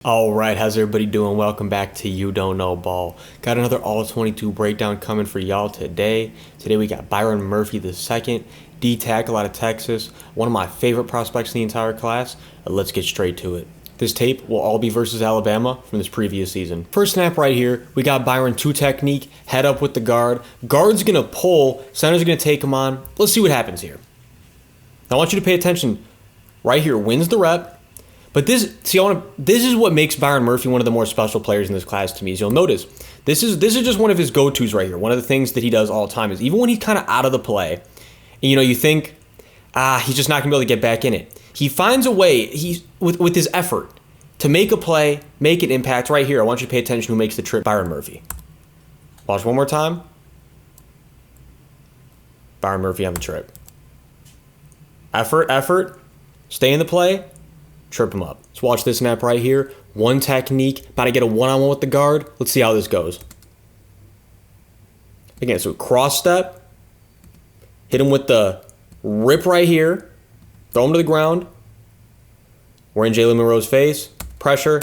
All right, how's everybody doing? Welcome back to You Don't Know Ball. Got another All-22 breakdown coming for y'all today. Today we got Byron Murphy II, D tackle out of Texas, one of my favorite prospects in the entire class. Let's get straight to it. This tape will all be versus Alabama from this previous season. First snap right here, we got Byron 2 technique, head up with the guard. Guard's gonna pull, center's gonna take him on. Let's see what happens here. Now I want you to pay attention. Right here, wins the rep. But this is what makes Byron Murphy one of the more special players in this class to me. As you'll notice, this is just one of his go-tos right here. One of the things that he does all the time is even when he's kind of out of the play, and you think, he's just not gonna be able to get back in it. He finds a way, with his effort, to make a play, make an impact. Right here, I want you to pay attention who makes the trip, Byron Murphy. Watch one more time. Byron Murphy on the trip. Effort, stay in the play, trip him up. Let's watch this snap right here. One technique, about to get a one-on-one with the guard. Let's see how this goes. Again, so cross step, hit him with the rip right here, throw him to the ground. We're in Jalen Monroe's face, pressure.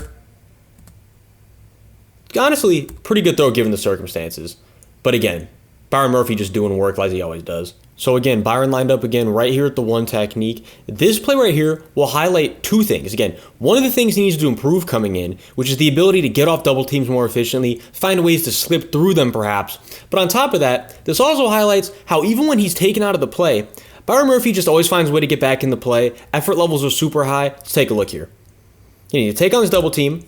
Honestly, pretty good throw given the circumstances. But again, Byron Murphy just doing work like he always does. So again, Byron lined up again right here at the one technique. This play right here will highlight two things. Again, one of the things he needs to improve coming in, which is the ability to get off double teams more efficiently, find ways to slip through them perhaps. But on top of that, this also highlights how even when he's taken out of the play, Byron Murphy just always finds a way to get back in the play. Effort levels are super high. Let's take a look here. You need to take on this double team,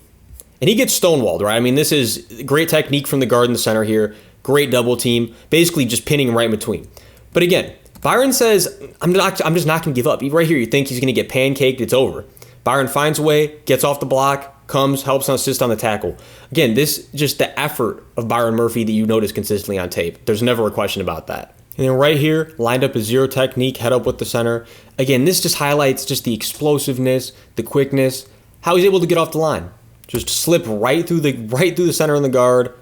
and he gets stonewalled, right? I mean, this is great technique from the guard in the center here. Great double team, basically just pinning him right in between. But again, Byron says, I'm just not going to give up. Right here, you think he's going to get pancaked, it's over. Byron finds a way, gets off the block, comes, helps and assist on the tackle. Again, this just the effort of Byron Murphy that you notice consistently on tape. There's never a question about that. And then right here, lined up a zero technique, head up with the center. Again, this just highlights just the explosiveness, the quickness, how he's able to get off the line. Just slip right through the center and the guard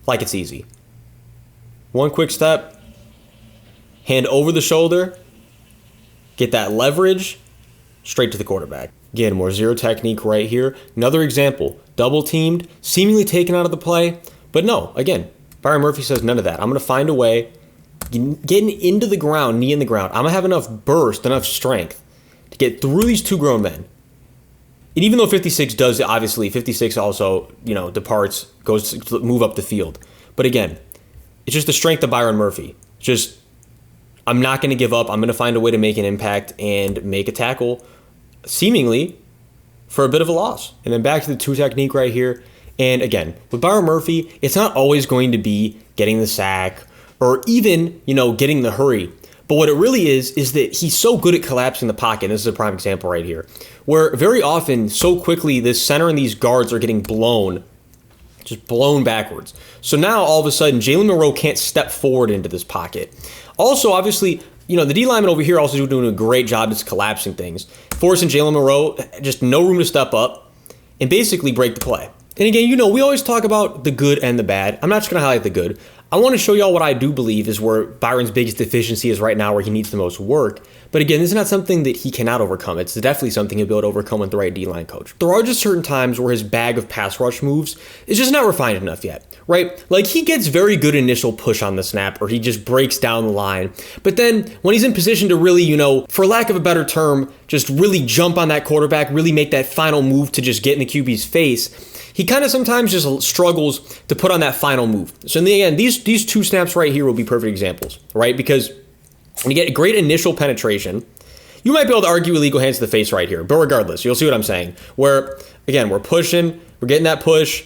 like it's easy. One quick step, hand over the shoulder, get that leverage, straight to the quarterback. Again, more zero technique right here. Another example, double teamed, seemingly taken out of the play, but no, again, Byron Murphy says none of that. I'm going to find a way, getting into the ground, knee in the ground. I'm going to have enough burst, enough strength to get through these two grown men. And even though 56 does, obviously, 56 also, departs, goes to move up the field. But again, it's just the strength of Byron Murphy. Just, I'm not going to give up. I'm going to find a way to make an impact and make a tackle, seemingly, for a bit of a loss. And then back to the two technique right here. And again, with Byron Murphy, it's not always going to be getting the sack or even, getting the hurry. But what it really is that he's so good at collapsing the pocket. And this is a prime example right here, where very often, so quickly, this center and these guards are getting blown backwards. So now, all of a sudden, Jalen Monroe can't step forward into this pocket. Also, obviously, the D lineman over here also doing a great job just collapsing things, forcing Jalen Monroe just no room to step up and basically break the play. And again, we always talk about the good and the bad. I'm not just going to highlight the good. I want to show y'all what I do believe is where Byron's biggest deficiency is right now, where he needs the most work. But again, this is not something that he cannot overcome. It's definitely something he'll be able to overcome with the right D-line coach. There are just certain times where his bag of pass rush moves is just not refined enough yet, right? Like, he gets very good initial push on the snap, or he just breaks down the line. But then when he's in position to really, for lack of a better term, just really jump on that quarterback, really make that final move to just get in the QB's face, he kind of sometimes just struggles to put on that final move. So in the end, these two snaps right here will be perfect examples, right? Because when you get a great initial penetration, you might be able to argue illegal hands to the face right here. But regardless, you'll see what I'm saying. Where, again, we're pushing, we're getting that push.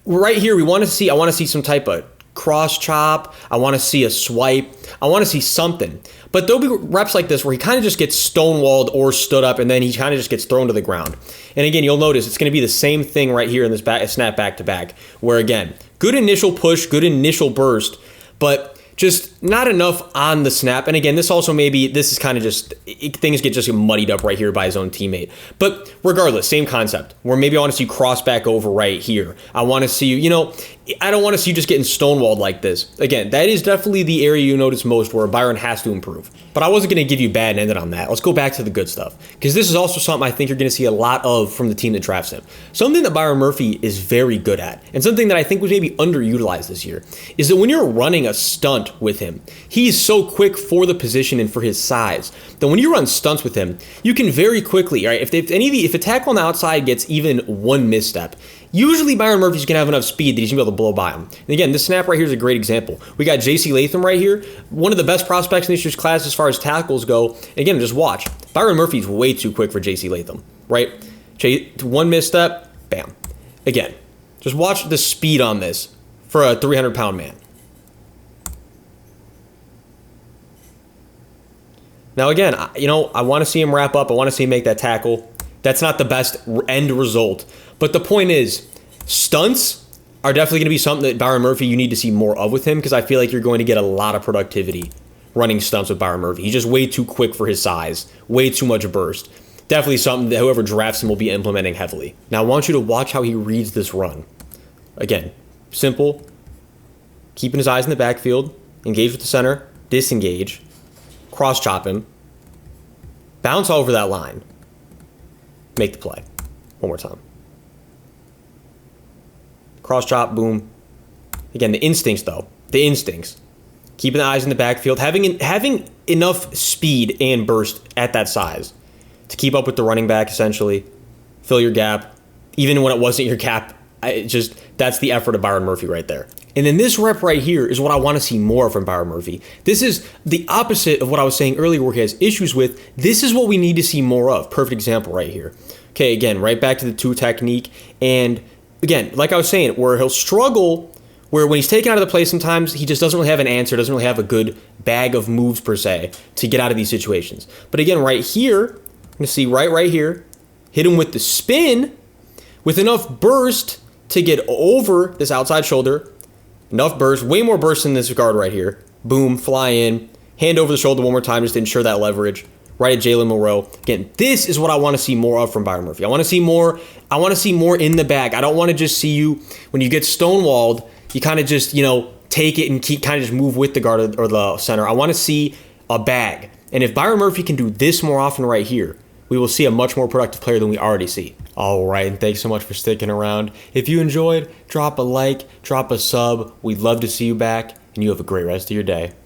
Right here, I want to see some type of cross chop. I want to see a swipe. I want to see something. But there'll be reps like this where he kind of just gets stonewalled or stood up, and then he kind of just gets thrown to the ground. And again, you'll notice it's going to be the same thing right here in this snap back to back, where again, good initial push, good initial burst, but just not enough on the snap. And again, this is kind of just, things get just muddied up right here by his own teammate. But regardless, same concept, where maybe I want to see you cross back over right here. I want to see you, I don't want to see you just getting stonewalled like this. Again, that is definitely the area you notice most where Byron has to improve. But I wasn't going to give you bad and ended on that. Let's go back to the good stuff, because this is also something I think you're going to see a lot of from the team that drafts him. Something that Byron Murphy is very good at, and something that I think was maybe underutilized this year, is that when you're running a stunt with him, he's so quick for the position and for his size that when you run stunts with him, you can very quickly, right? If a tackle on the outside gets even one misstep, usually Byron Murphy's going to have enough speed that he's going to be able to blow by him. And again, this snap right here is a great example. We got J.C. Latham right here, one of the best prospects in this year's class as far as tackles go. And again, just watch. Byron Murphy's way too quick for J.C. Latham, right? One misstep, bam. Again, just watch the speed on this for a 300-pound man. Now again, I want to see him wrap up. I want to see him make that tackle. That's not the best end result. But the point is, stunts are definitely going to be something that Byron Murphy, you need to see more of with him, because I feel like you're going to get a lot of productivity running stunts with Byron Murphy. He's just way too quick for his size, way too much burst. Definitely something that whoever drafts him will be implementing heavily. Now I want you to watch how he reads this run. Again, simple, keeping his eyes in the backfield, engage with the center, disengage, cross chop him, bounce over that line, make the play. One more time. Cross chop, boom. Again, the instincts though. The instincts. Keeping the eyes in the backfield, having enough speed and burst at that size to keep up with the running back, essentially. Fill your gap. Even when it wasn't your gap, that's the effort of Byron Murphy right there. And then this rep right here is what I want to see more from Byron Murphy. This is the opposite of what I was saying earlier where he has issues with. This is what we need to see more of. Perfect example right here. Okay, again, right back to the two technique. And again, like I was saying, where he'll struggle, where when he's taken out of the play sometimes, he just doesn't really have an answer, doesn't really have a good bag of moves per se to get out of these situations. But again, right here, I'm going to see right here, hit him with the spin with enough burst to get over this outside shoulder. Enough burst, way more burst than this guard right here. Boom, fly in, hand over the shoulder one more time just to ensure that leverage. Right at Jalen Monroe. Again, this is what I want to see more of from Byron Murphy. I want to see more in the bag. I don't want to just see you, when you get stonewalled, you kind of just, take it and kind of just move with the guard or the center. I want to see a bag. And if Byron Murphy can do this more often right here, we will see a much more productive player than we already see. All right, and thanks so much for sticking around. If you enjoyed, drop a like, drop a sub. We'd love to see you back, and you have a great rest of your day.